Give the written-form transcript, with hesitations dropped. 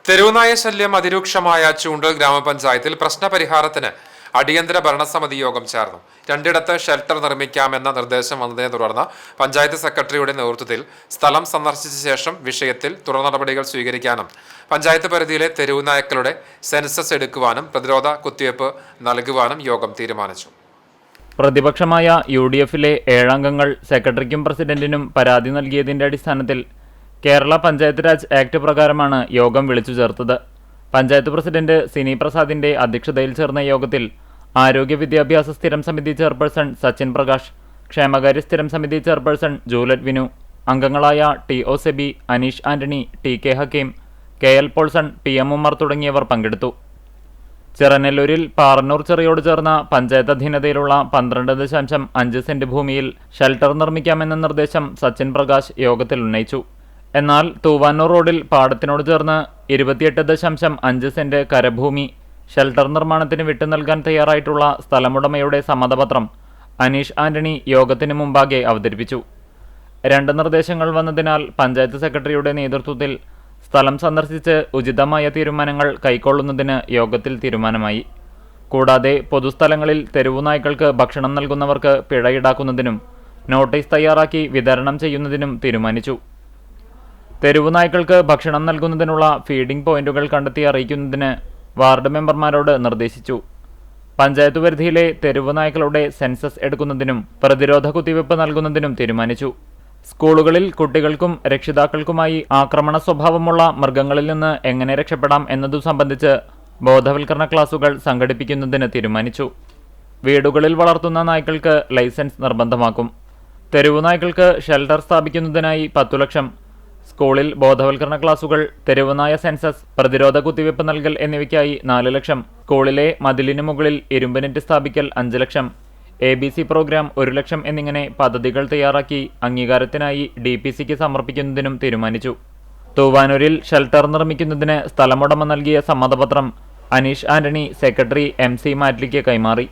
തെരുവുനായ ശല്യം അതിരൂക്ഷമായ ചൂണ്ടൽ ഗ്രാമപഞ്ചായത്തിൽ പ്രശ്നപരിഹാരത്തിന് അടിയന്തര ഭരണസമിതി യോഗം ചേർന്നു. രണ്ടിടത്ത് ഷെൽട്ടർ നിർമ്മിക്കാമെന്ന നിർദ്ദേശം വന്നതിനെ തുടർന്ന് പഞ്ചായത്ത് സെക്രട്ടറിയുടെ നേതൃത്വത്തിൽ സ്ഥലം സന്ദർശിച്ച ശേഷം വിഷയത്തിൽ തുടർ നടപടികൾ സ്വീകരിക്കാനും പഞ്ചായത്ത് പരിധിയിലെ തെരുവുനായ്ക്കളുടെ സെൻസസ് എടുക്കുവാനും പ്രതിരോധ കുത്തിവയ്പ് നൽകുവാനും യോഗം തീരുമാനിച്ചു. പ്രതിപക്ഷമായ UDF-ലെ 7 അംഗങ്ങൾ സെക്രട്ടറിക്കും പ്രസിഡന്റിനും പരാതി നൽകിയതിന്റെ അടിസ്ഥാനത്തിൽ കേരള പഞ്ചായത്ത് രാജ് ആക്ട് പ്രകാരമാണ് യോഗം വിളിച്ചു ചേർത്തത്. പഞ്ചായത്ത് പ്രസിഡന്റ് സിനി പ്രസാദിന്റെ അധ്യക്ഷതയിൽ ചേർന്ന യോഗത്തിൽ ആരോഗ്യ വിദ്യാഭ്യാസ സ്ഥിരം സമിതി ചെയർപേഴ്സൺ സച്ചിൻ പ്രകാശ്, ക്ഷേമകാര്യ സ്ഥിരം സമിതി ചെയർപേഴ്സൺ ജൂലറ്റ് വിനു, അംഗങ്ങളായ TO SEBI, Aneesh Antony, TK Hakeem, KL Paulson, PM Ummer തുടങ്ങിയവർ പങ്കെടുത്തു. ചിറനെല്ലൂരിൽ പാറന്നൂർ ചെറിയോട് ചേർന്ന പഞ്ചായത്ത് അധീനതയിലുള്ള 12.5 സെന്റ് ഭൂമിയിൽ ഷെൽട്ടർ നിർമ്മിക്കാമെന്ന നിർദ്ദേശം സച്ചിൻ പ്രകാശ് യോഗത്തിൽ ഉന്നയിച്ചു. എന്നാൽ തൂവാനൂർ റോഡിൽ പാടത്തിനോട് ചേർന്ന് 28.5 സെന്റ് കരഭൂമി ഷെൽട്ടർ നിർമ്മാണത്തിന് വിട്ടു നൽകാൻ തയ്യാറായിട്ടുള്ള സ്ഥലമുടമയുടെ സമ്മതപത്രം അനീഷ് ആന്റണി യോഗത്തിന് മുമ്പാകെ അവതരിപ്പിച്ചു. 2 നിർദ്ദേശങ്ങൾ വന്നതിനാൽ പഞ്ചായത്ത് സെക്രട്ടറിയുടെ നേതൃത്വത്തിൽ സ്ഥലം സന്ദർശിച്ച് ഉചിതമായ തീരുമാനങ്ങൾ കൈക്കൊള്ളുന്നതിന് യോഗത്തിൽ തീരുമാനമായി. കൂടാതെ പൊതുസ്ഥലങ്ങളിൽ തെരുവുനായ്ക്കൾക്ക് ഭക്ഷണം നൽകുന്നവർക്ക് പിഴ ഈടാക്കുന്നതിനും നോട്ടീസ് തയ്യാറാക്കി വിതരണം ചെയ്യുന്നതിനും തീരുമാനിച്ചു. തെരുവുനായ്ക്കൾക്ക് ഭക്ഷണം നൽകുന്നതിനുള്ള ഫീഡിംഗ് പോയിന്റുകൾ കണ്ടെത്തി അറിയിക്കുന്നതിന് വാർഡ് മെമ്പർമാരോട് നിർദ്ദേശിച്ചു. പഞ്ചായത്ത് പരിധിയിലെ തെരുവുനായ്ക്കളുടെ സെൻസസ് എടുക്കുന്നതിനും പ്രതിരോധ കുത്തിവയ്പ് നൽകുന്നതിനും തീരുമാനിച്ചു. സ്കൂളുകളിൽ കുട്ടികൾക്കും രക്ഷിതാക്കൾക്കുമായി ആക്രമണ സ്വഭാവമുള്ള മൃഗങ്ങളിൽ നിന്ന് എങ്ങനെ രക്ഷപ്പെടാം എന്നതു സംബന്ധിച്ച് ബോധവൽക്കരണ ക്ലാസുകൾ സംഘടിപ്പിക്കുന്നതിന് തീരുമാനിച്ചു. വീടുകളിൽ വളർത്തുന്ന നായ്ക്കൾക്ക് ലൈസൻസ് നിർബന്ധമാക്കും. തെരുവുനായ്ക്കൾക്ക് ഷെൽട്ടർ സ്ഥാപിക്കുന്നതിനായി 10 ലക്ഷം, സ്കൂളിൽ ബോധവൽക്കരണ ക്ലാസുകൾ, തെരുവുനായ സെൻസസ്, പ്രതിരോധ കുത്തിവയ്പ് നൽകൽ എന്നിവയ്ക്കായി 4 ലക്ഷം, സ്കൂളിലെ മതിലിനു മുകളിൽ ഇരുമ്പ് നെറ്റ് സ്ഥാപിക്കൽ 5 ലക്ഷം, ABC പ്രോഗ്രാം 1 ലക്ഷം എന്നിങ്ങനെ പദ്ധതികൾ തയ്യാറാക്കി അംഗീകാരത്തിനായി DPCക്ക് സമർപ്പിക്കുന്നതിനും തീരുമാനിച്ചു. തൂവാനൂരിൽ ഷെൽട്ടർ നിർമ്മിക്കുന്നതിന് സ്ഥലമുടമ നൽകിയ സമ്മതപത്രം അനീഷ് ആന്റണി സെക്രട്ടറി MC മാറ്റ്ലിക്ക് കൈമാറി.